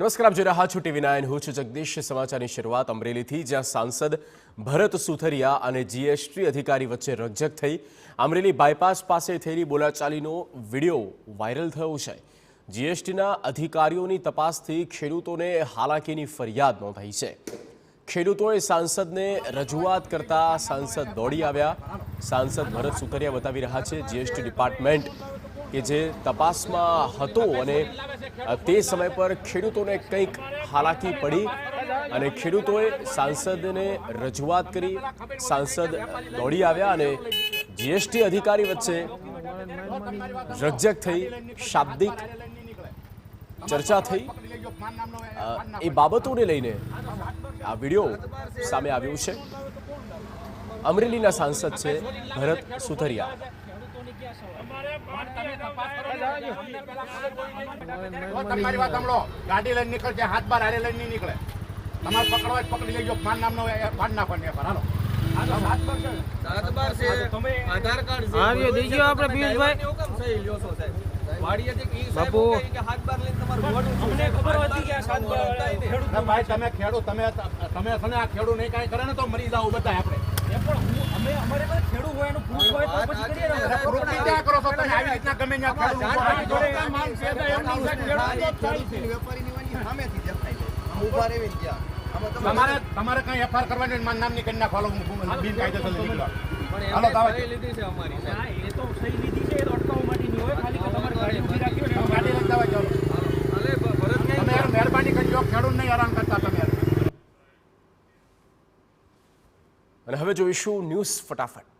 નમસ્કાર, આપ જોઈ રહ્યા છો ટીવી 9. હું છું જગદીશ. સમાચારની શરૂઆત અમરેલીથી, જ્યાં સાંસદ ભરત સુથરિયા અને જીએસટી અધિકારી વચ્ચે રકઝક થઈ. અમરેલી બાયપાસ પાસે થયેલી બોલાચાલીનો વિડીયો વાયરલ થયો છે. જીએસટીના અધિકારીઓની તપાસથી ખેડૂતોને હાલાકીની ફરિયાદ નોંધાઈ છે. ખેડૂતોએ સાંસદને રજૂઆત કરતા સાંસદ દોડી આવ્યા. સાંસદ ભરત સુથરિયા બતાવી રહ્યા છે જીએસટી ડિપાર્ટમેન્ટ કે જે તપાસમાં હતો અને તે સમય પર ખેડૂતોને કંઈક હાલાકી પડી અને ખેડૂતોએ સાંસદને રજૂઆત કરી. સાંસદ દોડી આવ્યા અને જીએસટી અધિકારી વચ્ચે રકઝક થઈ, શાબ્દિક ચર્ચા થઈ. એ બાબતોને લઈને આ વિડીયો સામે આવ્યો છે. અમરેલીના સાંસદ છે ભરત સુથરિયા. તમારી વાત સાંભળો, ગાડી લઈને નીકળશે, હાથ બાર હારે લઈને નહીં નીકળે. તમારે પકડવા જ પકડી લેજો. માન નામનો પાડ નાખવાની પર હાલો. ભાઈ તમે ખેડૂત, તમે આ ખેડૂત નહીં કાંઈ કરે ને તો મરી જાવ બધા આપણે. તમારે કઈ એફઆર કરવાની મારું નામ ની કરી નાખો. બિનકાયદેસર નીકળો. હાલો ગાડી લઈને જવા જાઓ. તમે મહેરબાની કરજો, ખેડૂત નહીં હેરાન કરતા તમે. અને હવે જોઈશું ન્યૂઝ ફટાફટ.